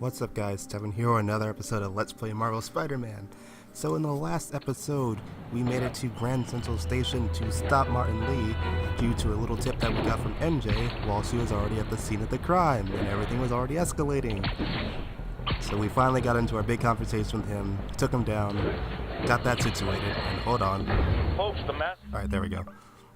What's up guys, Tevin here with another episode of Let's Play Marvel Spider-Man. So in the last episode, we made it to Grand Central Station to stop Martin Lee due to a little tip that we got from MJ while she was already at the scene of the crime and everything was already escalating. So we finally got into our big conversation with him, took him down, got that situated, and hold on. Folks, the mess. Alright, there we go.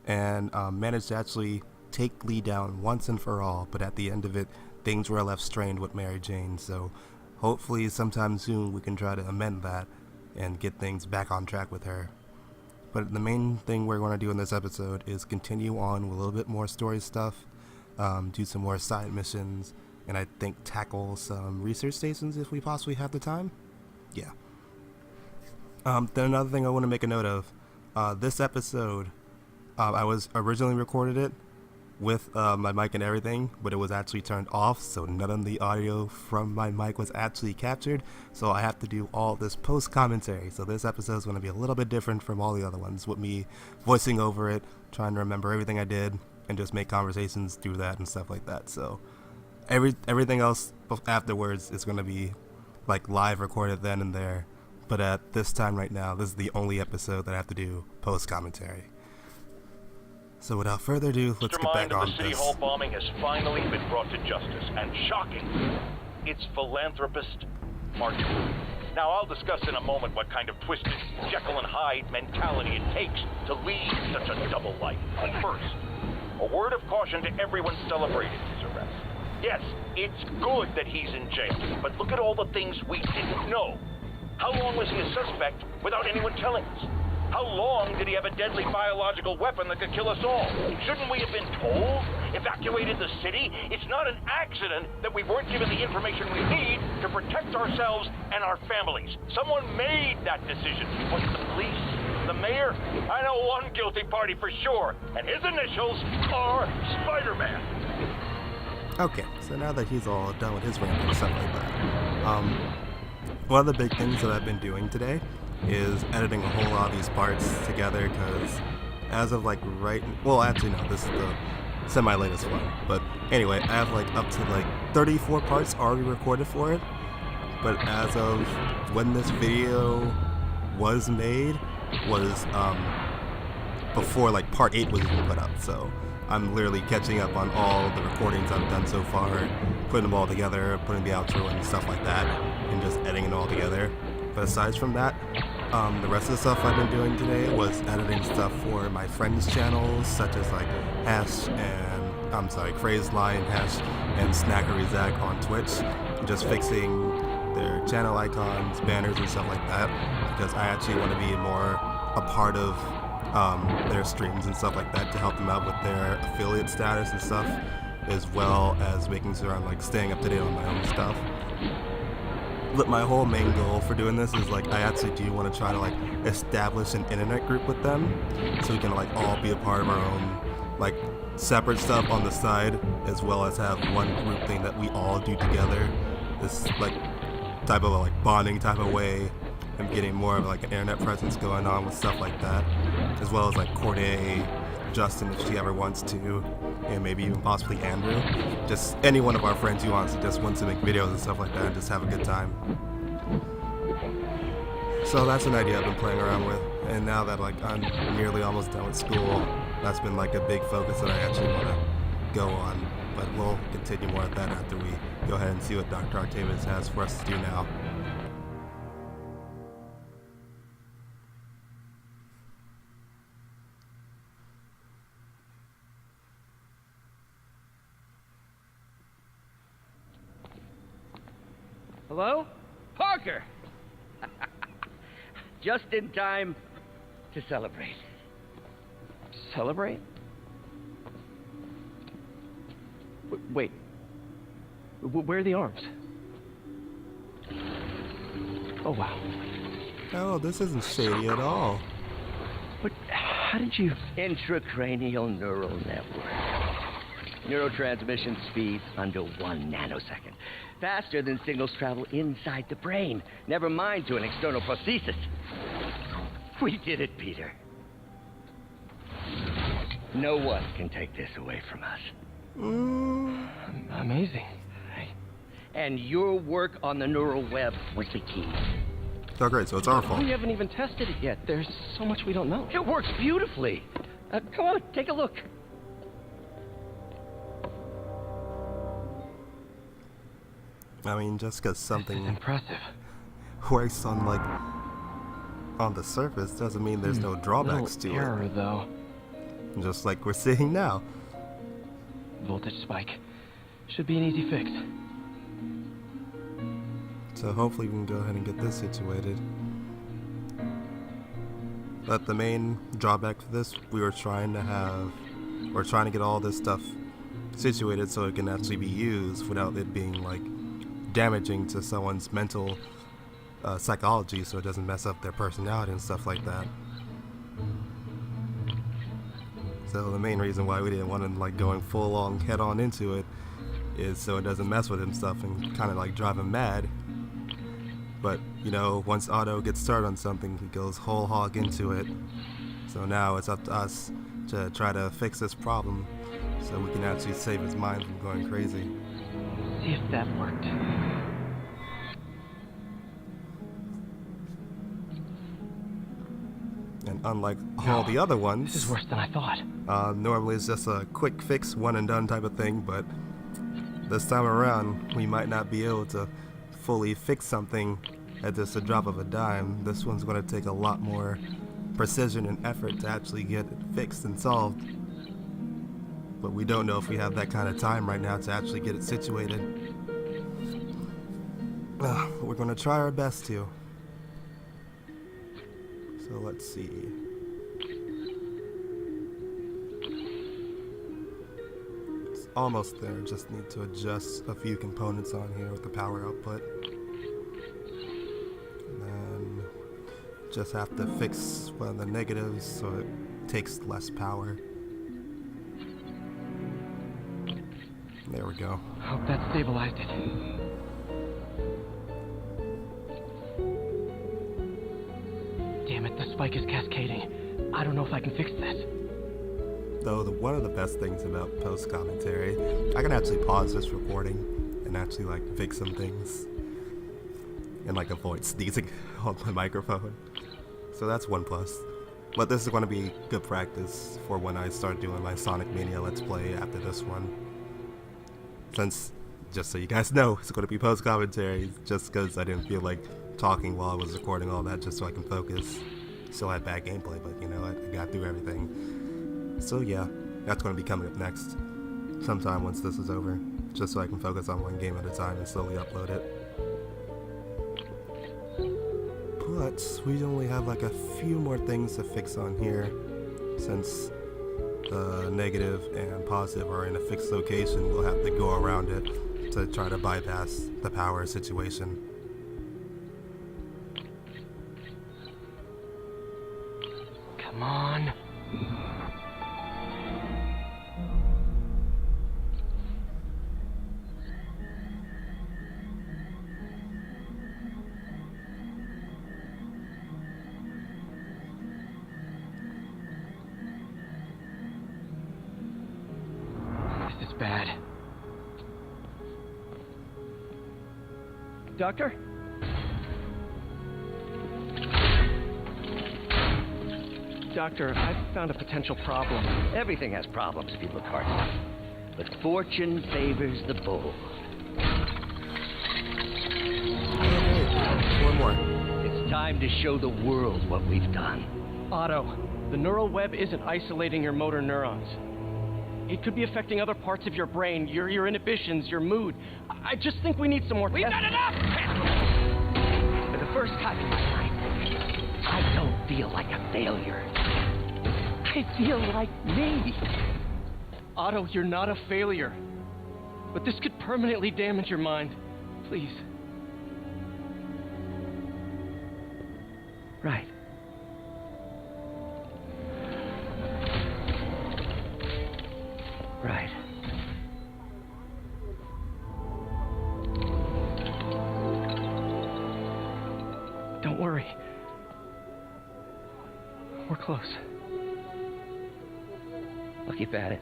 And managed to actually take Lee down once and for all, but at the end of it, things were left strained with Mary Jane, so hopefully sometime soon we can try to amend that and get things back on track with her. But the main thing we're going to do in this episode is continue on with a little bit more story stuff, do some more side missions, and I think tackle some research stations if we possibly have the time. Yeah. Then another thing I want to make a note of, this episode, I was originally recorded it with my mic and everything, but it was actually turned off, so none of the audio from my mic was actually captured, so I have to do all this post commentary. So this episode is going to be a little bit different from all the other ones, with me voicing over it, trying to remember everything I did and just make conversations through that and stuff like that. So everything else afterwards is going to be like live recorded then and there, but at this time right now, this is the only episode that I have to do post commentary. So without further ado, let's get back on this. The City Hall bombing has finally been brought to justice, and shocking, it's philanthropist Marjorie. Now, I'll discuss in a moment what kind of twisted Jekyll and Hyde mentality it takes to lead such a double life. But first, a word of caution to everyone celebrating his arrest. Yes, it's good that he's in jail, but look at all the things we didn't know. How long was he a suspect without anyone telling us? How long did he have a deadly biological weapon that could kill us all? Shouldn't we have been told? Evacuated the city? It's not an accident that we weren't given the information we need to protect ourselves and our families. Someone made that decision. Was it the police? The mayor? I know one guilty party for sure, and his initials are Spider-Man. Okay, so now that he's all done with his rant and stuff like that, one of the big things that I've been doing today is editing a whole lot of these parts together, because as of like actually no, this is the semi-latest one, but anyway, I have like up to like 34 parts already recorded for it, but as of when this video was made was before like part 8 was even put up, so I'm literally catching up on all the recordings I've done so far, putting them all together, putting the outro and stuff like that, and just editing it all together. But aside from that, the rest of the stuff I've been doing today was editing stuff for my friends' channels, such as like Crazed Lion, Hash, and Snackery Zach on Twitch, just fixing their channel icons, banners, and stuff like that, because I actually want to be more a part of their streams and stuff like that to help them out with their affiliate status and stuff, as well as making sure I'm like staying up to date on my own stuff. But my whole main goal for doing this is like I actually do want to try to like establish an internet group with them, so we can like all be a part of our own like separate stuff on the side, as well as have one group thing that we all do together. This like type of a like bonding type of way. I'm getting more of like an internet presence going on with stuff like that, as well as like Corday, Justin if she ever wants to, and maybe even possibly Andrew. Just any one of our friends who wants to make videos and stuff like that and just have a good time. So that's an idea I've been playing around with, and now that like I'm nearly almost done with school, that's been like a big focus that I actually want to go on. But we'll continue more at that after we go ahead and see what Dr. Octavius has for us to do now. Hello? Parker! Just in time to celebrate. Celebrate? Wait. Where are the arms? Oh, wow. Oh, this isn't shady at all. But how did you... Intracranial neural network. Neurotransmission speed under 1 nanosecond. Faster than signals travel inside the brain. Never mind to an external prosthesis. We did it, Peter. No one can take this away from us. Amazing. And your work on the neural web was the key. Oh, great, so it's our fault. We haven't even tested it yet. There's so much we don't know. It works beautifully. Come on, take a look. I mean, just because This is something impressive. works on, like, on the surface doesn't mean there's no drawbacks to Little error, though. it. Just like we're seeing now. Voltage spike. Should be an easy fix. So hopefully we can go ahead and get this situated. But the main drawback to this, we're trying to get all this stuff situated so it can actually be used without it being like damaging to someone's mental psychology, so it doesn't mess up their personality and stuff like that. So the main reason why we didn't want him like going full on head on into it is so it doesn't mess with himself and kind of like drive him mad. But, you know, once Otto gets started on something, he goes whole hog into it. So now it's up to us to try to fix this problem so we can actually save his mind from going crazy. See if that worked. And unlike all the other ones, This is worse than I thought. normally it's just a quick fix, one and done type of thing, but this time around, we might not be able to fully fix something at just a drop of a dime. This one's going to take a lot more precision and effort to actually get it fixed and solved. But we don't know if we have that kind of time right now to actually get it situated. We're going to try our best to. So let's see. It's almost there. Just need to adjust a few components on here with the power output. And then just have to fix one of the negatives so it takes less power. There we go. Hope that stabilized it. Damn it, the spike is cascading. I don't know if I can fix this. Though one of the best things about post commentary, I can actually pause this recording and actually like fix some things and like avoid sneezing on my microphone. So that's one plus. But this is going to be good practice for when I start doing my Sonic Mania Let's Play after this one. Since, just so you guys know, it's going to be post commentary just because I didn't feel like talking while I was recording all that just so I can focus. Still had bad gameplay, but you know what, I got through everything. So yeah, that's going to be coming up next sometime once this is over, just so I can focus on one game at a time and slowly upload it. But we only have like a few more things to fix on here, since the negative and positive are in a fixed location. We'll have to go around it to try to bypass the power situation. Come on. This is bad. Doctor? Doctor, I've found a potential problem. Everything has problems if you look hard enough. But fortune favors the bold. One more. It's time to show the world what we've done. Otto, the neural web isn't isolating your motor neurons. It could be affecting other parts of your brain, your inhibitions, your mood. I just think we need some more We've tests. done enough! For the first time in my life, I don't feel like a failure. I feel like me. Otto, you're not a failure. But this could permanently damage your mind. Please. Right. Right. Don't worry. We're close. I'll keep at it.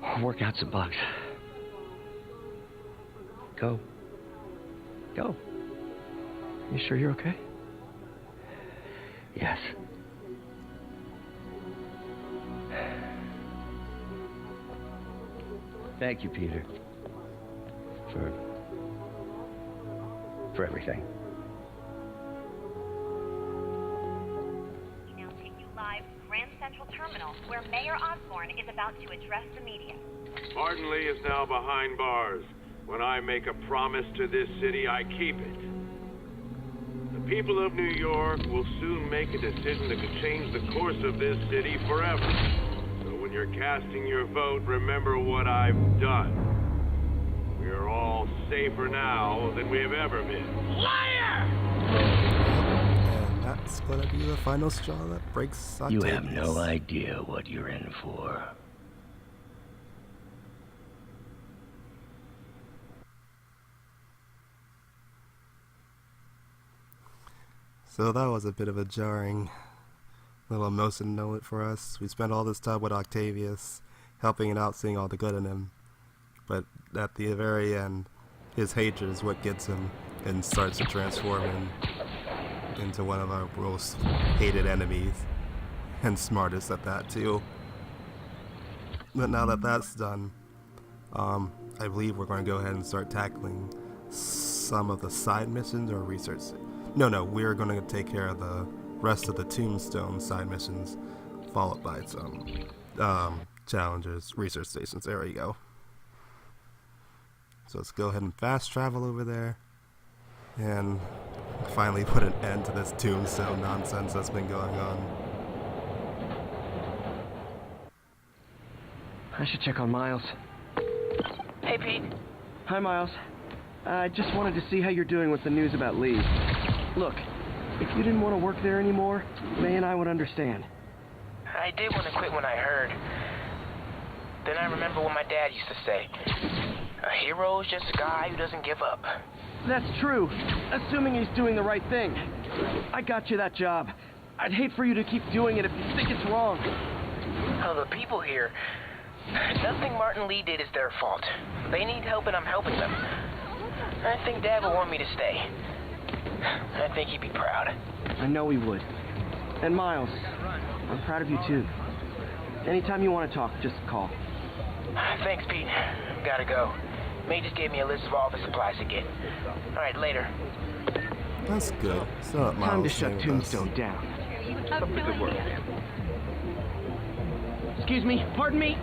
I'll work out some bugs. Go. Go. You sure you're okay? Yes. Thank you, Peter. For everything. We now take you live to Grand Central Terminal, where Mayor Osborne is about to address the media. Martin Lee is now behind bars. When I make a promise to this city, I keep it. The people of New York will soon make a decision that could change the course of this city forever. So when you're casting your vote, remember what I've done. We are all safer now than we have ever been. Liar! And that's gonna be the final straw that breaks Octavius. You have no idea what you're in for. So that was a bit of a jarring little emotion note for us. We spent all this time with Octavius, helping him out, seeing all the good in him. But at the very end, his hatred is what gets him and starts to transform him into one of our most hated enemies. And smartest at that too. But now that that's done, I believe we're going to go ahead and start tackling some of the side missions or research. No, we're going to take care of the rest of the Tombstone side missions, followed by some challengers, research stations. There we go. So let's go ahead and fast travel over there and finally put an end to this Tombstone nonsense that's been going on. I should check on Miles. Hey, Pete. Hi, Miles. I just wanted to see how you're doing with the news about Lee. Look, if you didn't want to work there anymore, May and I would understand. I did want to quit when I heard. Then I remember what my dad used to say. A hero is just a guy who doesn't give up. That's true, assuming he's doing the right thing. I got you that job. I'd hate for you to keep doing it if you think it's wrong. Oh, the people here, nothing Martin Lee did is their fault. They need help and I'm helping them. I think Dad will want me to stay. I think he'd be proud. I know he would. And Miles, I'm proud of you too. Anytime you want to talk, just call. Thanks, Pete. Gotta go. May just gave me a list of all the supplies to get. All right, later. That's good. So Time to shut Tombstone down. Keep up the good work. Excuse me, pardon me?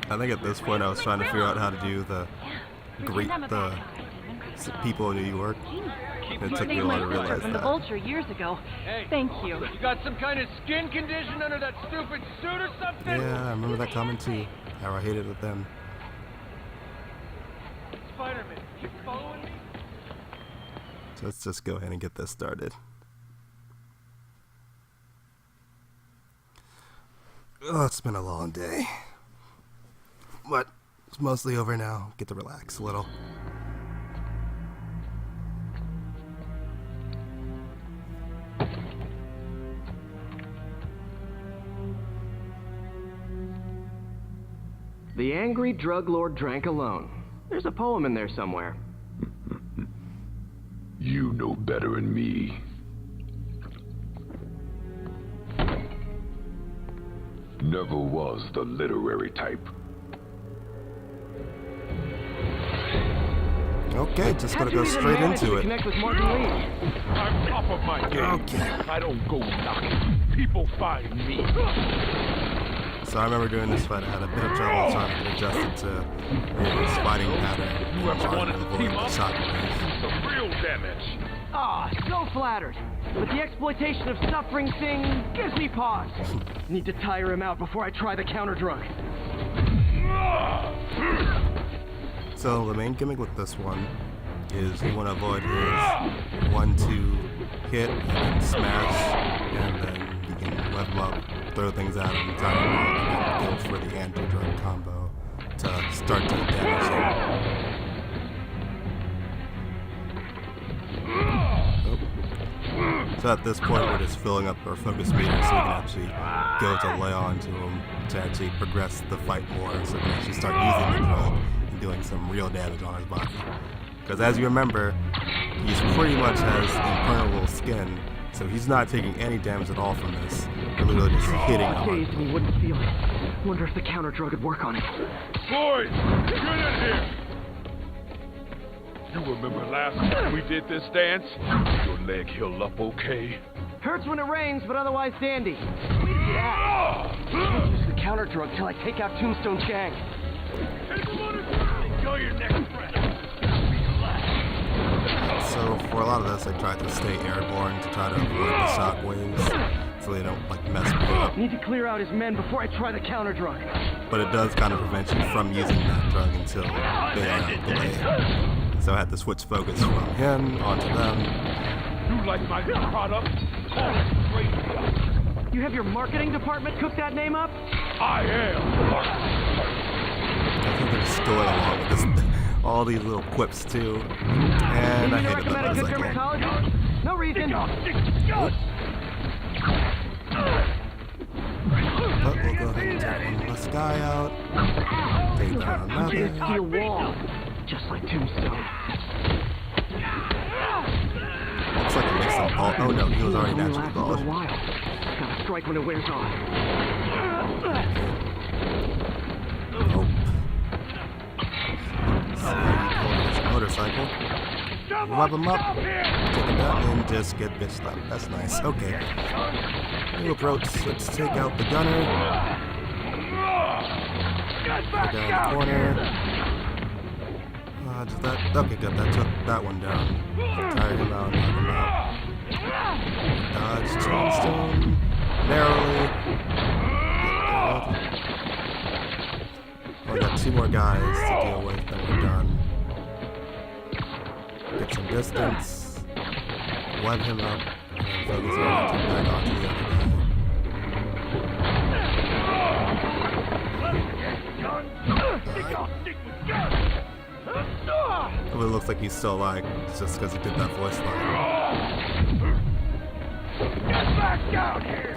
I think at this point I was trying to figure out how to do the greet the people in New York. It took me a while to realize from the that. Vulture years ago. Hey, Thank you. You got some kind of skin condition under that stupid suit or something? Yeah, I remember that comment too. How I hated it then. Spider-Man, you following me? So let's just go ahead and get this started. Oh, it's been a long day. But it's mostly over now. Get to relax a little. The angry drug lord drank alone. There's a poem in there somewhere. You know better than me. Never was the literary type. Okay, just gonna go straight into it. Connect with Martin Lee. I'm top of my game. Okay. I don't go knocking. People find me. So I remember doing this fight. I had a bit of trouble trying to get adjusted to his fighting pattern. You ever Trying wanted to to avoid team the up? shockwaves. Some real damage. Ah, so flattered. But the exploitation of suffering thing gives me pause. Need to tire him out before I try the counter drug. So the main gimmick with this one is you want to avoid his 1-2 hit and then smash, and then you can level up, throw things at him, time him out, and then go for the anti-drug combo to start to damage him. So at this point, we're just filling up our focus meter so we can actually go to lay on to him to actually progress the fight more, so we can actually start using the drug and doing some real damage on his body. Because as you remember, he's pretty much has impermeable skin, so he's not taking any damage at all from this. We're literally just hitting on him. Dazed and he wouldn't feel it. Wonder if the counter drug would work on him. Boys, get in here! You remember last time we did this dance? Your leg healed up okay? Hurts when it rains, but otherwise dandy. Yeah. Can't use the counter drug till I take out Tombstone Chang. Enjoy your next breath. So for a lot of this, I tried to stay airborne to try to avoid the shockwaves, so they don't like mess me up. Need to clear out his men before I try the counter drug. But it does kind of prevent you from using that drug until they are out of the way. So I had to switch focus from him onto them. You like my product? Call it straight up. You have your marketing department cook that name up? I am. I think they're just going along with this, all these little quips too. And I hated the bicycle. No reason. But we'll go ahead and take one less guy out. Take down another. Steel wall, just like Tombstone. Looks like it makes some ball. Oh no, he was already naturally bald. Gotta strike when it wears off. Nope. So he pulled his motorcycle. Rub him up. Take him down and just get bitched up. That's nice. Okay. New approach. Let's take out the gunner. Go down the corner. Does that? Okay, good. That took that one down. Tired him out. Knock him out. Dodge Tombstone. Narrowly. We got 2 more guys to deal with, then we're done. Get some distance. Web him up. And then focus on to back onto the other guy. It looks like he's still alive just because he did that voice line.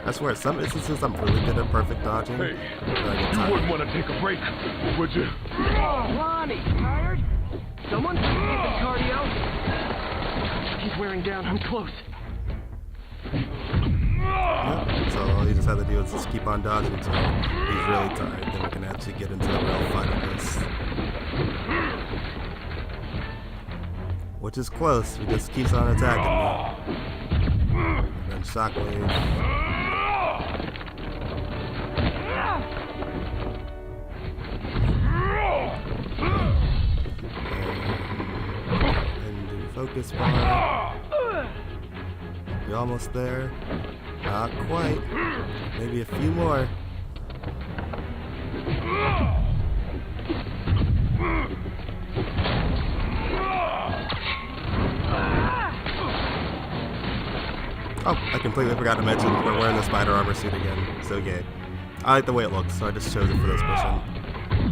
I swear, in some instances I'm really good at perfect dodging. Hey, you wouldn't want to take a break, would you? Lonnie, tired? Someone? Get the cardio? He's wearing down. I'm close. Yep, so all you just have to do is just keep on dodging until he's really tired. Then we can actually get into the real fight of this. Which is close. He just keeps on attacking me. And then shockwave. And do focus bar. You're almost there. Not quite. Maybe a few more. Oh, I completely forgot to mention we're wearing the spider armor suit again. So yeah, I like the way it looks, so I just chose it for this mission.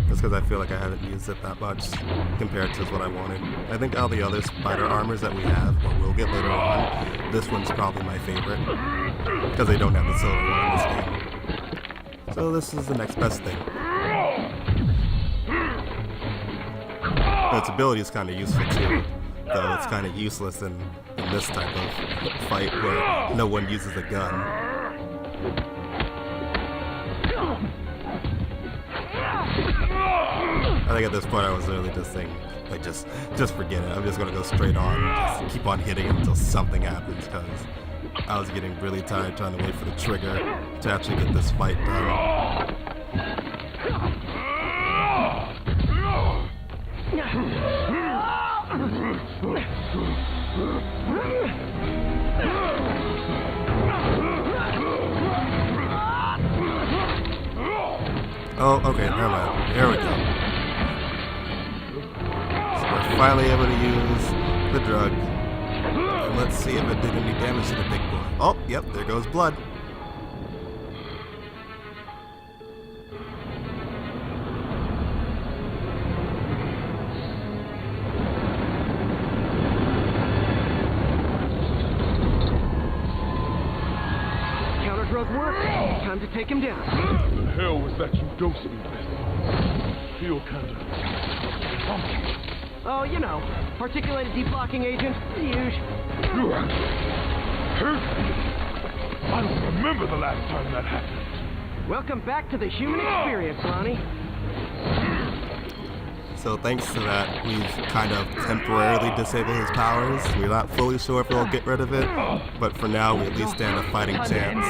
Just because I feel like I haven't used it that much compared to what I wanted. I think all the other spider armors that we have, or we'll get later on, this one's probably my favorite. Because they don't have the silver one in this game. So this is the next best thing. But its ability is kind of useful too. Though it's kind of useless in this type of fight where no one uses a gun. I think at this point I was really just saying, like, just forget it. I'm just gonna go straight on, just keep on hitting him until something happens, because I was getting really tired trying to wait for the trigger to actually get this fight done. Oh, okay, never mind. Here we go. So we're finally able to use the drug. And let's see if it did any damage to the big boy. Oh, yep, there goes blood. take him down. The hell was that you dosed me with? Feel kinda funky. Oh, you know, particulated deblocking agent. Huge. I don't remember the last time that happened. Welcome back to the human experience, Lonnie. So thanks to that, we've kind of temporarily disabled his powers. We're not fully sure if we'll get rid of it, but for now we at least stand a fighting chance.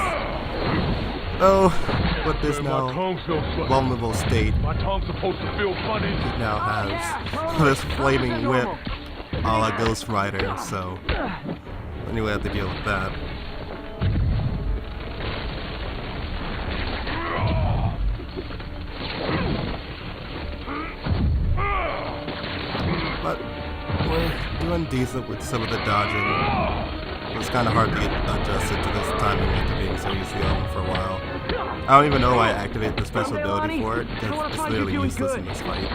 Though, with this now vulnerable state, My tongue's supposed to feel funny. he now has this flaming whip a la Ghost Rider, so anyway, I have to deal with that. But we're doing decent with some of the dodging. It was kind of hard to get adjusted to this timing after being so used to the album for a while. I don't even know why I activate the special ability for it, because it's literally useless in this fight.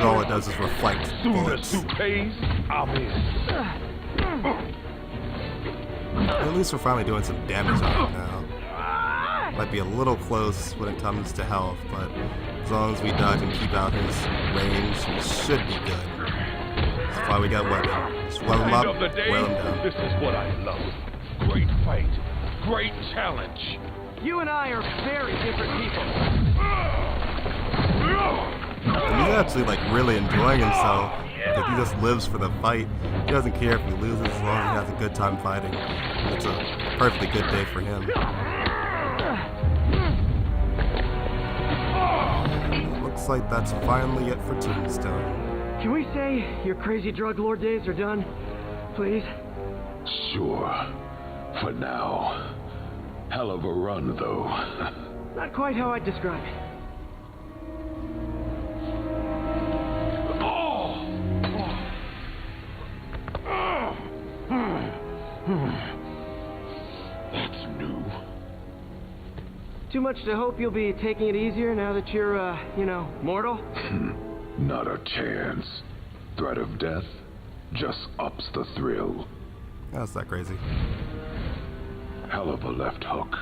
All it does is reflect bullets. At least we're finally doing some damage on it now. Might be a little close when it comes to health, but as long as we dodge and keep out his range, we should be good. That's why we got weapon. Just level him up, wear him down. This is what I love. Great fight. Great challenge. You and I are very different people. And he's actually like really enjoying himself. Like, he just lives for the fight. He doesn't care if he loses as long as he has a good time fighting. It's a perfectly good day for him. And it looks like that's finally it for Tombstone. Can we say your crazy drug lord days are done? Please? Sure. For now. Hell of a run, though. Not quite how I'd describe it. That's new. Too much to hope you'll be taking it easier now that you're, mortal? Not a chance. Threat of death just ups the thrill. That's not crazy. Hell of a left hook.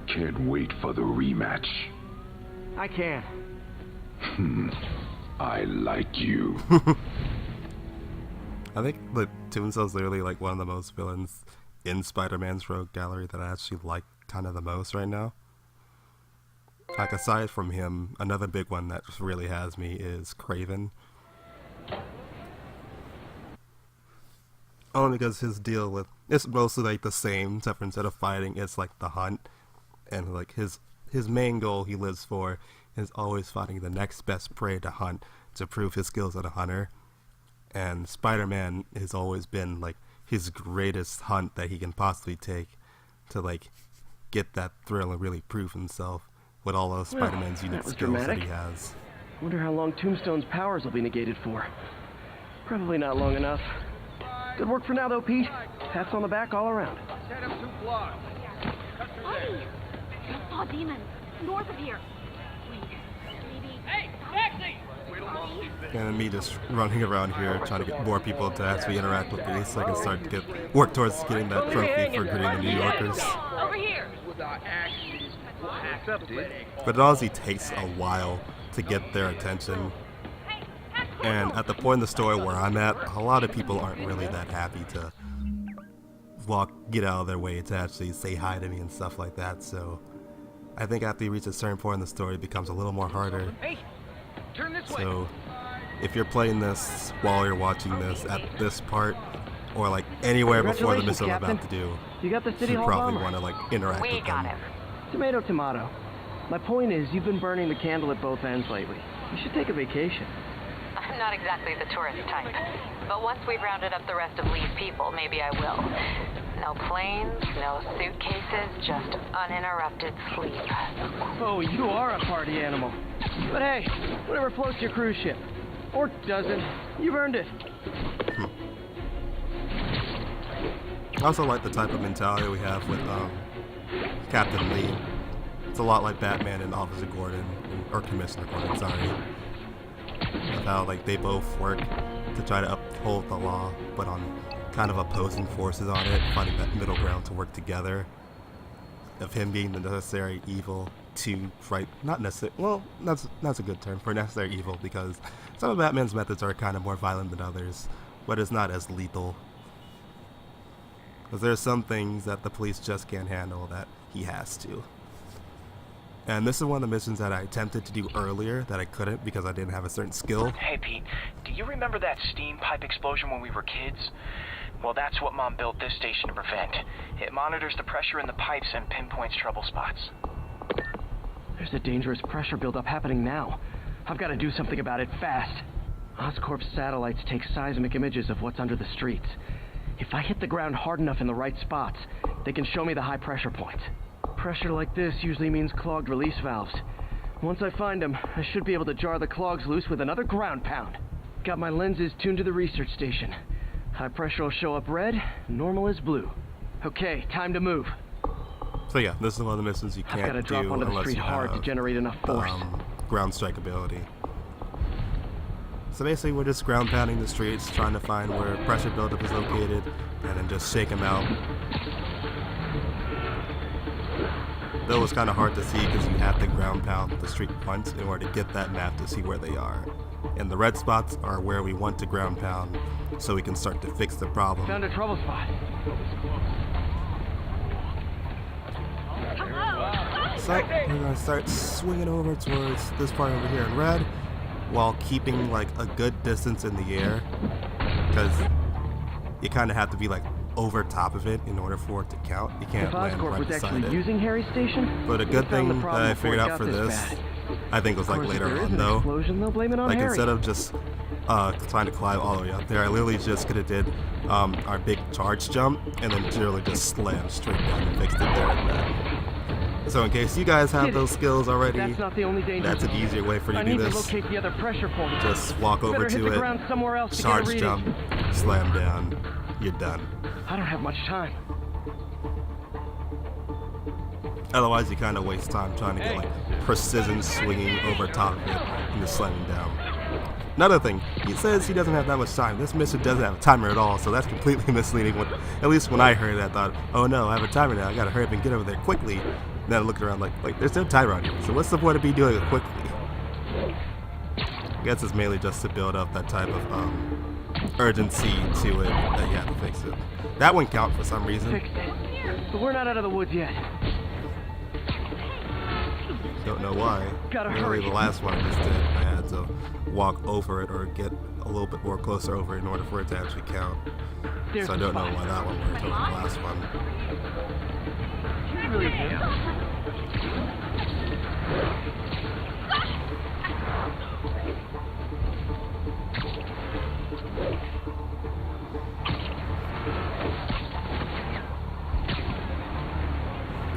Can't wait for the rematch. I can. I like you. I think the Tombstone's literally like one of the most villains in Spider-Man's Rogue Gallery that I actually like kind of the most right now. Like, aside from him, another big one that really has me is Craven. Only because his deal with it's mostly like the same, except for instead of fighting, it's like the hunt, and like his main goal he lives for is always finding the next best prey to hunt to prove his skills as a hunter. And Spider-Man has always been like his greatest hunt that he can possibly take to like get that thrill and really prove himself with all of Spider-Man's unique skills that he has. Wonder how long Tombstone's powers will be negated for. Probably not long enough. Good work for now, though, Pete. Pats on the back all around. Set up 2 blocks. Cut through there. I saw demons north of here. Wait, maybe. Hey, taxi! And me just running around here trying to get more people to actually interact with me so I can start to work towards getting that trophy for greeting the New Yorkers. Over here. But it honestly takes a while to get their attention. And at the point in the story where I'm at, a lot of people aren't really that happy to get out of their way to actually say hi to me and stuff like that. So I think after you reach a certain point in the story, it becomes a little more harder. Hey, turn this way. So if you're playing this while you're watching this at this part, or like anywhere before the mission I'm about to do, You got the City you Hall probably bomber. want to like interact with them. Tomato, tomato. My point is, you've been burning the candle at both ends lately. You should take a vacation. I'm not exactly the tourist type, but once we've rounded up the rest of Lee's people, maybe I will. No planes, no suitcases, just uninterrupted sleep. Oh, you are a party animal. But hey, whatever floats your cruise ship. Or doesn't. You've earned it. I also like the type of mentality we have with Captain Lee. It's a lot like Batman and Officer Gordon, or Commissioner Gordon, sorry. Of how like they both work to try to uphold the law, but on kind of opposing forces on it, finding that middle ground to work together. of him being the necessary evil to fight, not necessary, well, that's a good term for necessary evil, because some of Batman's methods are kind of more violent than others, but it's not as lethal. Because there's some things that the police just can't handle that he has to. And this is one of the missions that I attempted to do earlier that I couldn't because I didn't have a certain skill. Hey, Pete, do you remember that steam pipe explosion when we were kids? Well, that's what Mom built this station to prevent. It monitors the pressure in the pipes and pinpoints trouble spots. There's a dangerous pressure buildup happening now. I've got to do something about it fast. Oscorp's satellites take seismic images of what's under the streets. If I hit the ground hard enough in the right spots, they can show me the high pressure points. Pressure like this usually means clogged release valves. Once I find them, I should be able to jar the clogs loose with another ground pound. Got my lenses tuned to the research station. High pressure will show up red, normal is blue. Okay, time to move. So yeah, this is one of the missions you can't I've got to drop do onto the unless street you hard have to generate enough force. ground strike ability. So basically we're just ground pounding the streets, trying to find where pressure buildup is located, and then just shake them out. Though it's kind of hard to see because you have to ground pound the street once in order to get that map to see where they are. And the red spots are where we want to ground pound so we can start to fix the problem. Found a trouble spot. So we're going to start swinging over towards this part over here in red while keeping like a good distance in the air, because you kind of have to be like over top of it in order for it to count. You can't land right beside it. Using Harry's station, but a good thing that I figured out for this, I think it was like later on though, like instead of just trying to climb all the way up there, I literally just could have did our big charge jump and then literally just slammed straight down and fixed it there and then. So in case you guys have those skills already, that's an easier way for you to do this. Just walk over to it, charge jump, slam down, you're done. I don't have much time. Otherwise you kind of waste time trying to get like precision swinging over top of it and just slamming down. Another thing, he says he doesn't have that much time. This mission doesn't have a timer at all, so that's completely misleading. At least when I heard it, I thought, oh no, I have a timer now, I gotta hurry up and get over there quickly. And then I looked around like there's no timer on here, so what's the point of me doing it quickly? I guess it's mainly just to build up that type of urgency to it that you have to fix it. That one count for some reason. Fixed it. But we're not out of the woods yet. Don't know why. Literally the last one I just did, I had to walk over it or get a little bit more closer over it in order for it to actually count. So I don't know why that one worked over the last one.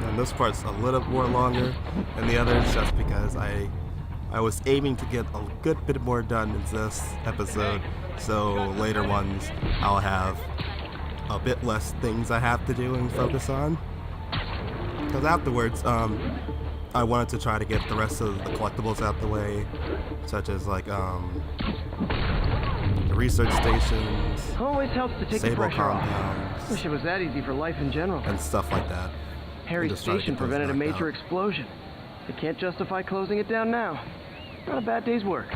And this part's a little more longer than the others just because I was aiming to get a good bit more done in this episode, so later ones I'll have a bit less things I have to do and focus on. Because afterwards, I wanted to try to get the rest of the collectibles out the way, such as like the research stations, always helps to take Sable the pressure compounds, off. Wish it was that easy for life in general. and stuff like that. Harry's station prevented a major explosion. They can't justify closing it down now. Not a bad day's work.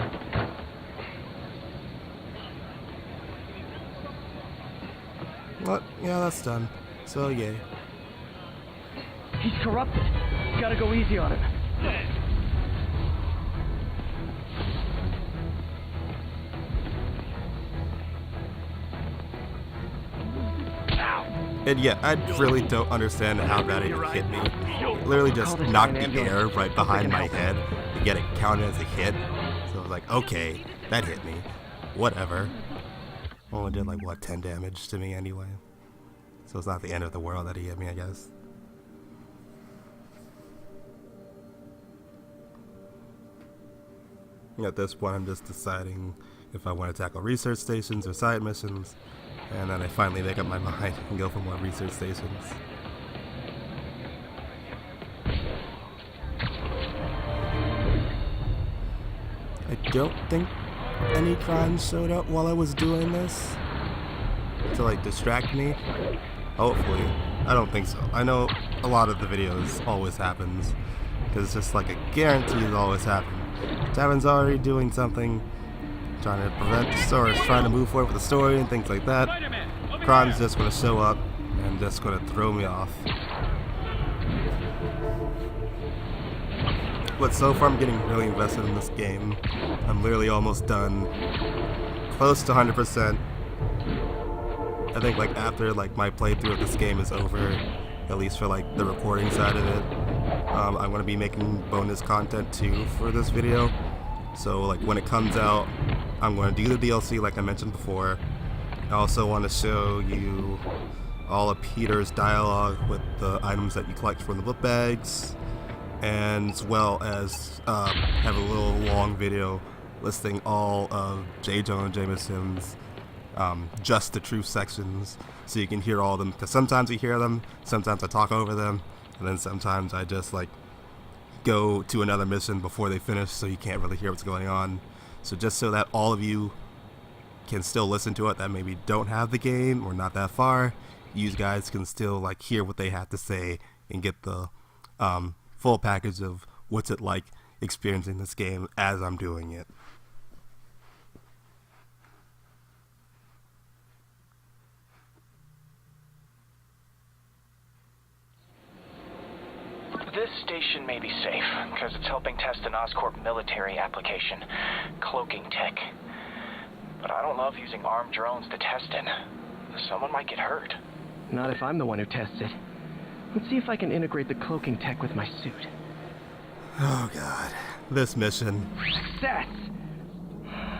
But yeah, that's done. So yay. He's corrupted. Gotta go easy on him. And yeah, I really don't understand how that even hit me. It literally just knocked the air right behind my head to get it counted as a hit. So I was like, okay, that hit me. Whatever. Only did like, what, 10 damage to me anyway. So it's not the end of the world that he hit me, I guess. At this point, I'm just deciding if I want to tackle research stations or side missions. And then I finally make up my mind and go for more research stations. I don't think any crimes showed up while I was doing this to like distract me. Hopefully. I don't think so. I know a lot of the videos always happens, because it's just like a guarantee it always happens. Tevin's already doing something, trying to prevent the story, trying to move forward with the story and things like that. Crime's just going to show up and just going to throw me off. But so far I'm getting really invested in this game. I'm literally almost done. Close to 100%. I think like after like my playthrough of this game is over, at least for like the recording side of it, I'm going to be making bonus content too for this video. So like when it comes out, I'm going to do the DLC like I mentioned before. I also want to show you all of Peter's dialogue with the items that you collect from the book bags, and as well as have a little long video listing all of J. Jonah Jameson's Just the Truth sections, so you can hear all of them, because sometimes you hear them, sometimes I talk over them, and then sometimes I just like go to another mission before they finish, so you can't really hear what's going on. So just so that all of you can still listen to it that maybe don't have the game or not that far, you guys can still like hear what they have to say and get the full package of what's it like experiencing this game as I'm doing it. This station may be safe, because it's helping test an Oscorp military application, cloaking tech. But I don't love using armed drones to test it. Someone might get hurt. Not if I'm the one who tests it. Let's see if I can integrate the cloaking tech with my suit. Oh god, this mission. Success!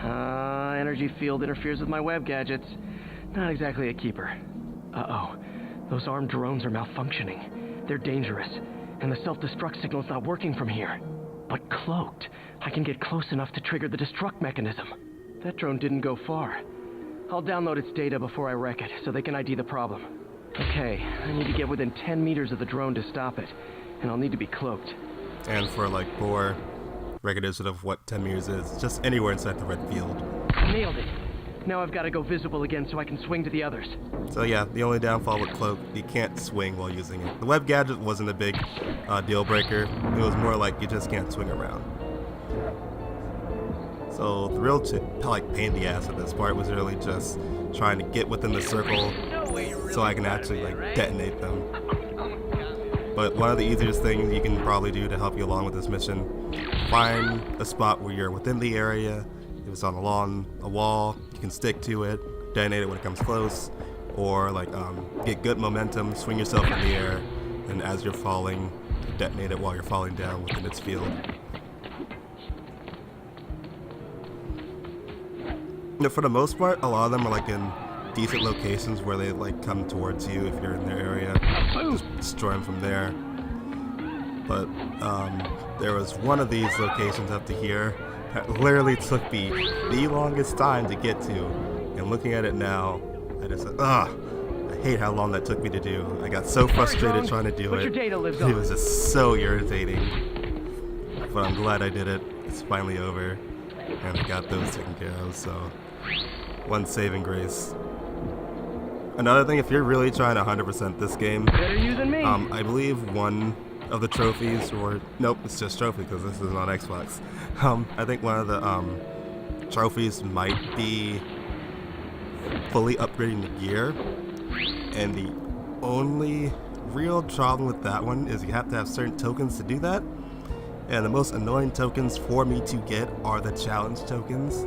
Energy field interferes with my web gadgets. Not exactly a keeper. Uh-oh. Those armed drones are malfunctioning. They're dangerous, and the self-destruct signal's not working from here. But cloaked, I can get close enough to trigger the destruct mechanism. That drone didn't go far. I'll download its data before I wreck it, so they can ID the problem. Okay, I need to get within 10 meters of the drone to stop it, and I'll need to be cloaked. And for like more recognition of what 10 meters is, just anywhere inside the red field. Nailed it! Now I've got to go visible again so I can swing to the others. So yeah, the only downfall with cloak, you can't swing while using it. The web gadget wasn't a big deal breaker. It was more like you just can't swing around. So the real pain in the ass of this part was really just trying to get within the circle so I can actually like detonate them. But one of the easiest things you can probably do to help you along with this mission, find a spot where you're within the area. If it's on a wall, you can stick to it, detonate it when it comes close, or like get good momentum, swing yourself in the air, and as you're falling, detonate it while you're falling down within its field. For the most part, a lot of them are like in decent locations where they like come towards you if you're in their area. Just destroy them from there. But there was one of these locations up to here that literally took me the longest time to get to. And looking at it now, I just said, I hate how long that took me to do. I got so frustrated trying to do it. It was just so irritating. But I'm glad I did it. It's finally over. And I got those taken care of, so one saving grace. Another thing, if you're really trying to 100% this game, I believe one of the trophies, or nope, it's just trophy because this is on Xbox. I think one of the trophies might be fully upgrading the gear, and the only real problem with that one is you have to have certain tokens to do that. And the most annoying tokens for me to get are the challenge tokens.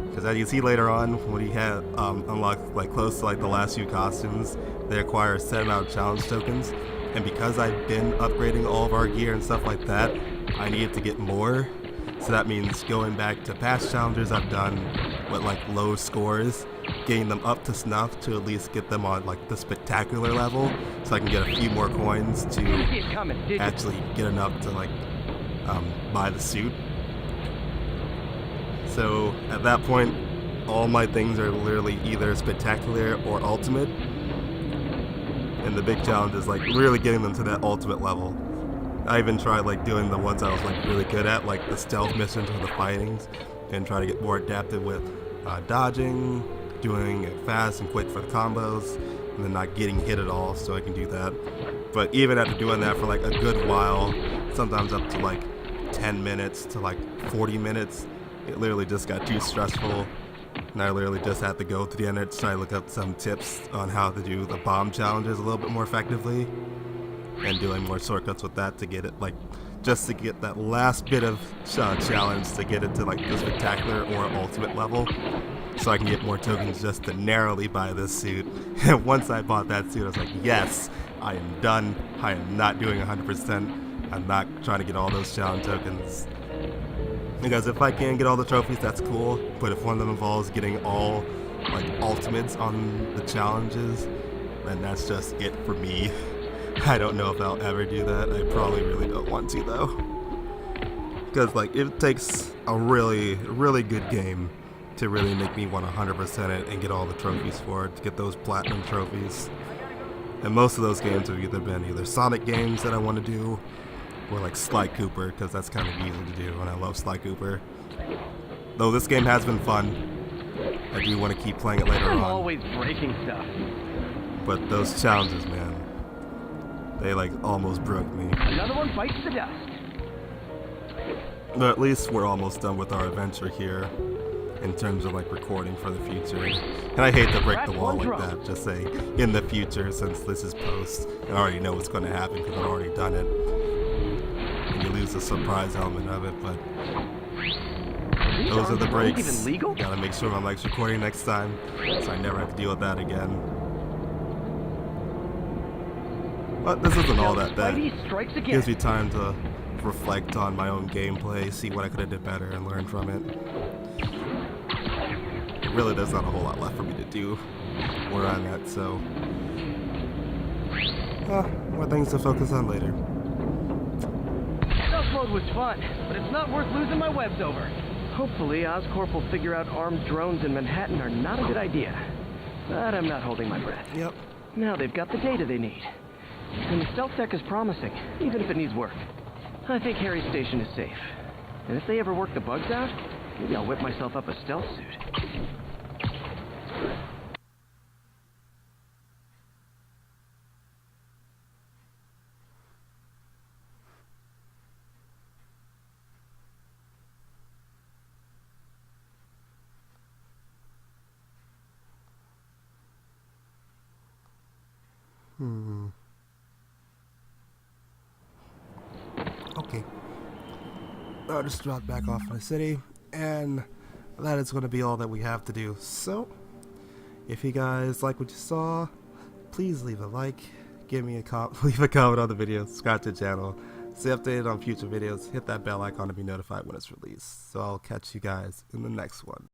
Because as you see later on, when you have unlocked like close to like the last few costumes, they require a set amount of challenge tokens. And because I've been upgrading all of our gear and stuff like that, I needed to get more. So that means going back to past challenges I've done with like low scores, getting them up to snuff to at least get them on like the spectacular level, so I can get a few more coins to actually get enough to like buy the suit. So at that point, all my things are literally either spectacular or ultimate, and the big challenge is like really getting them to that ultimate level. I even tried like doing the ones I was like really good at, like the stealth missions or the fightings, and try to get more adapted with dodging, doing it fast and quick for the combos, and then not getting hit at all, so I can do that. But even after doing that for like a good while, sometimes up to like 10 minutes to like 40 minutes, it literally just got too stressful, and I literally just had to go to the internet to try to look up some tips on how to do the bomb challenges a little bit more effectively, and doing more shortcuts with that to get it, like, just to get that last bit of challenge to get it to like the spectacular or ultimate level, so I can get more tokens just to narrowly buy this suit. And once I bought that suit, I was like, yes, I am done. I am not doing 100%. I'm not trying to get all those challenge tokens. Because if I can get all the trophies, that's cool. But if one of them involves getting all like ultimates on the challenges, then that's just it for me. I don't know if I'll ever do that. I probably really don't want to though. Because like it takes a really, really good game to really make me want to 100% it and get all the trophies for it, to get those platinum trophies. And most of those games have either been either Sonic games that I want to do, or like Sly Cooper, because that's kind of easy to do, and I love Sly Cooper. Though this game has been fun, I do want to keep playing it later on. I'm always breaking stuff. But those challenges, man, they like almost broke me. Another one bites the dust. But at least we're almost done with our adventure here, in terms of like recording for the future. And I hate to break the wall like that, just say in the future, since this is post, and I already know what's going to happen because I've already done it. And you lose the surprise element of it, but those are the breaks. Gotta make sure my mic's recording next time, so I never have to deal with that again. But this isn't all that bad. It gives me time to reflect on my own gameplay, see what I could have did better, and learn from it. Really, there's not a whole lot left for me to do where I'm at, so more things to focus on later. Stealth mode was fun, but it's not worth losing my webs over. Hopefully, Oscorp will figure out armed drones in Manhattan are not a good idea. But I'm not holding my breath. Yep. Now they've got the data they need. And the stealth tech is promising, even if it needs work. I think Harry's station is safe. And if they ever work the bugs out, maybe I'll whip myself up a stealth suit. Okay. I'll just drop back off in the city, and that is going to be all that we have to do. So, if you guys like what you saw, please leave a like, give me a leave a comment on the video, subscribe to the channel, stay updated on future videos, hit that bell icon to be notified when it's released. So I'll catch you guys in the next one.